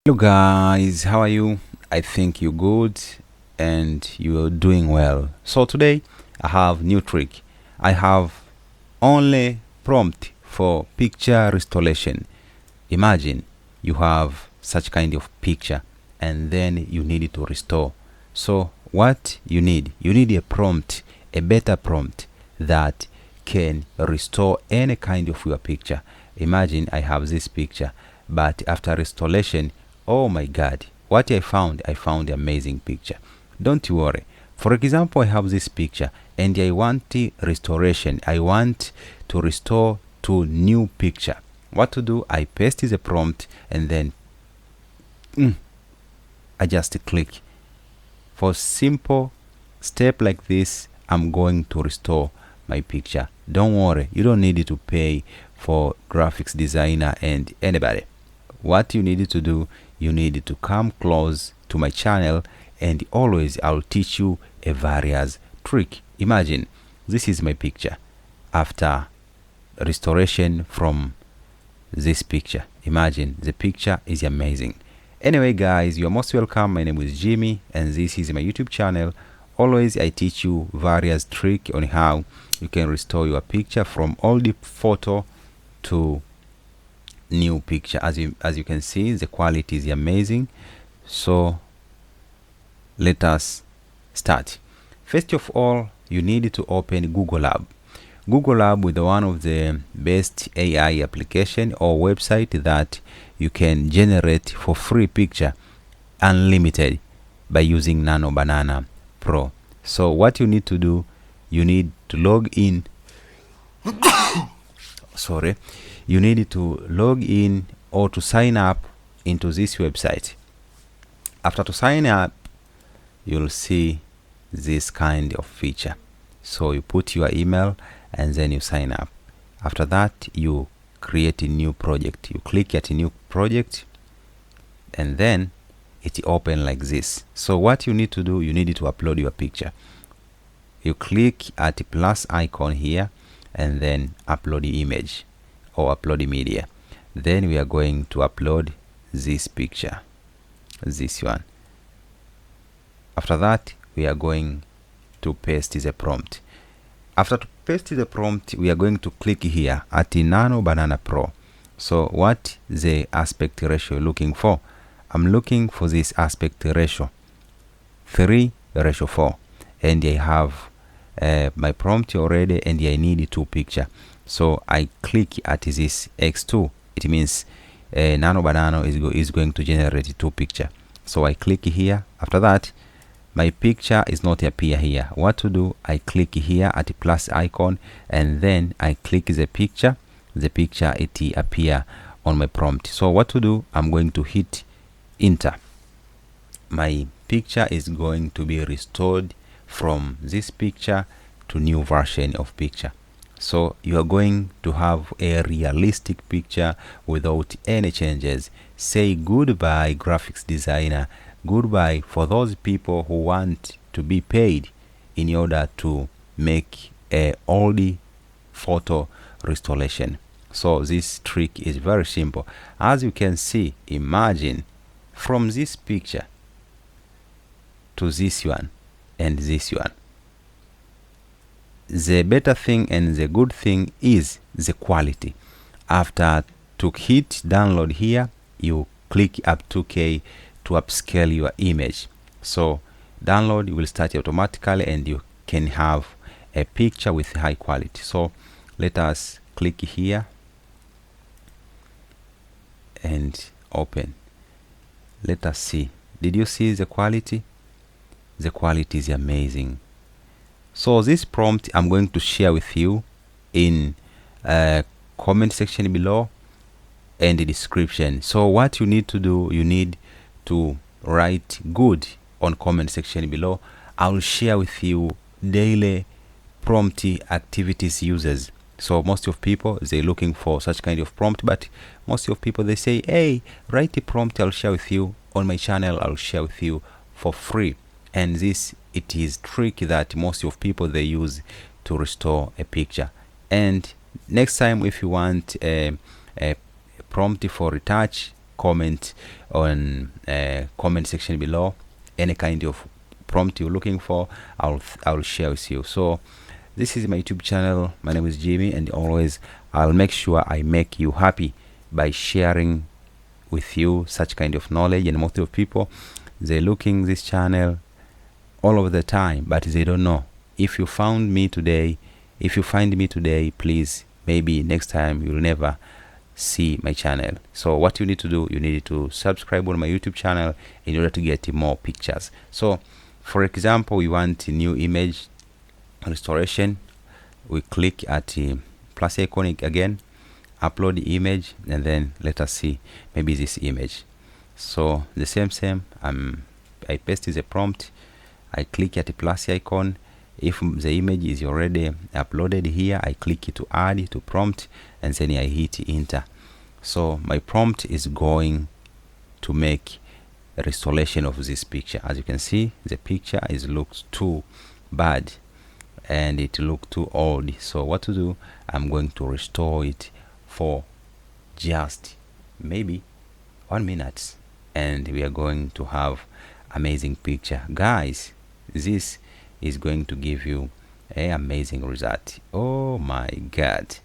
Hello guys, how are you? I think you're good and you're doing well. So today I have new trick. I have only prompt for picture restoration. Imagine you have such kind of picture and then you need it to restore. So what you need a prompt, a better prompt that can restore any kind of your picture. Imagine I have this picture, but after restoration, oh my god, what I found the amazing picture. Don't worry. For example, I have this picture and I want the restoration. I want to restore to new picture. What to do? I paste the prompt and then I just click. For simple step like this, I'm going to restore my picture. Don't worry, you don't need to pay for graphics designer and anybody. What you need to do, you need to come close to my channel and always I'll teach you a various trick. Imagine this is my picture after restoration from this picture. Imagine the picture is amazing. Anyway guys, you're most welcome. My name is Jimmy and this is my YouTube channel. Always I teach you various tricks on how you can restore your picture from old photo to new picture. As you can see, the quality is amazing. So let us start. First of all, you need to open Google Lab. Google Lab is one of the best AI application or website that you can generate for free picture unlimited by using Nano Banana Pro. So what you need to do, you need to log in sorry, you need to log in or to sign up into this website. After to sign up, you'll see this kind of feature. So you put your email and then you sign up. After that, you create a new project. You click at a new project and then it open like this. So what you need to do, you need to upload your picture. You click at the plus icon here and then upload the image or upload the media. Then we are going to upload this picture, this one. After that, we are going to paste the prompt. After to paste the prompt, we are going to click here at the Nano Banana Pro. So what the aspect ratio looking for? I'm looking for this aspect ratio 3:4, and I have my prompt already and I need two picture. So I click at this X2. It means Nano Banana is going to generate two picture. So I click here. After that, my picture is not appear here. What to do? I click here at the plus icon and then I click the picture. The picture it appear on my prompt. So what to do? I'm going to hit enter. My picture is going to be restored from this picture to new version of picture. So you are going to have a realistic picture without any changes. Say goodbye graphics designer, goodbye for those people who want to be paid in order to make a oldie photo restoration. So this trick is very simple. As you can see, imagine from this picture to this one and this one. The better thing and the good thing is the quality. After to hit download here, you click up 2K to upscale your image. So download will start automatically and you can have a picture with high quality. So let us click here and open. Let us see. Did you see the quality? The quality is amazing. So this prompt I'm going to share with you in comment section below and the description. So what you need to do, you need to write good on comment section below. I'll share with you daily prompt activities users. So most of people, they're looking for such kind of prompt, but most of people, they say, hey, write a prompt, I'll share with you on my channel. I'll share with you for free. And this, it is trick that most of people, they use to restore a picture. And next time, if you want a prompt for retouch, comment on comment section below any kind of prompt you're looking for. I'll share with you. So this is my YouTube channel. My name is Jimmy, and always I'll make sure I make you happy by sharing with you such kind of knowledge. And most of people, they're looking this channel all over the time, but they don't know. If you find me today, please, maybe next time you'll never see my channel. So what you need to do, you need to subscribe on my YouTube channel in order to get more pictures. So for example, we want a new image restoration. We click at the plus icon again, upload the image, and then let us see maybe this image. So the same I paste the prompt, I click at the plus icon. If the image is already uploaded here, I click to add to prompt, and then I hit enter. So my prompt is going to make a restoration of this picture. As you can see, the picture looks too bad and it looks too old. So what to do, I'm going to restore it for just maybe 1 minute, and we are going to have amazing picture. Guys, this is going to give you an amazing result. Oh my god.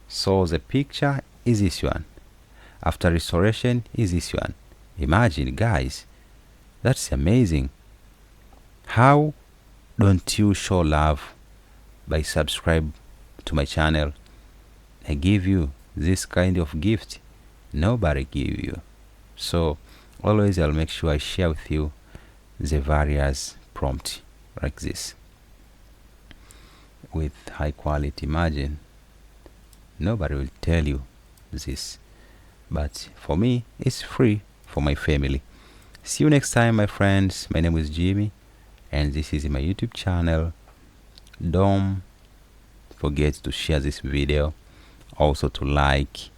So the picture is this one. After restoration is this one. Imagine, guys, that's amazing. How don't you show love by subscribe to my channel? I give you this kind of gift nobody give you. So always I'll make sure I share with you the various prompts like this with high quality. Imagine, nobody will tell you this, but for me it's free for my family. See you next time, my friends. My name is Jimmy, and this is my YouTube channel. Don't forget to share this video, also to like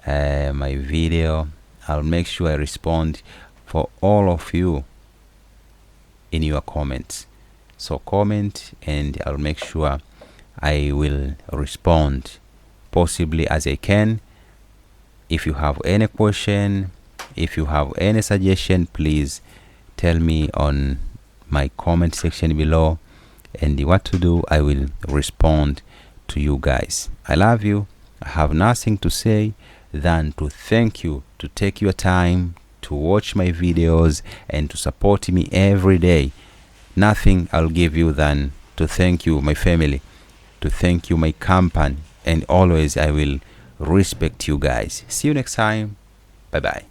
my video. I'll make sure I respond for all of you in your comments. So comment, and I'll make sure I will respond possibly as I can. If you have any question, if you have any suggestion, please tell me on my comment section below, and what to do, I will respond to you guys. I love you. I have nothing to say than to thank you to take your time to watch my videos and to support me every day. Nothing I'll give you than to thank you, my family, to thank you, my company, and always I will respect you guys. See you next time. Bye bye.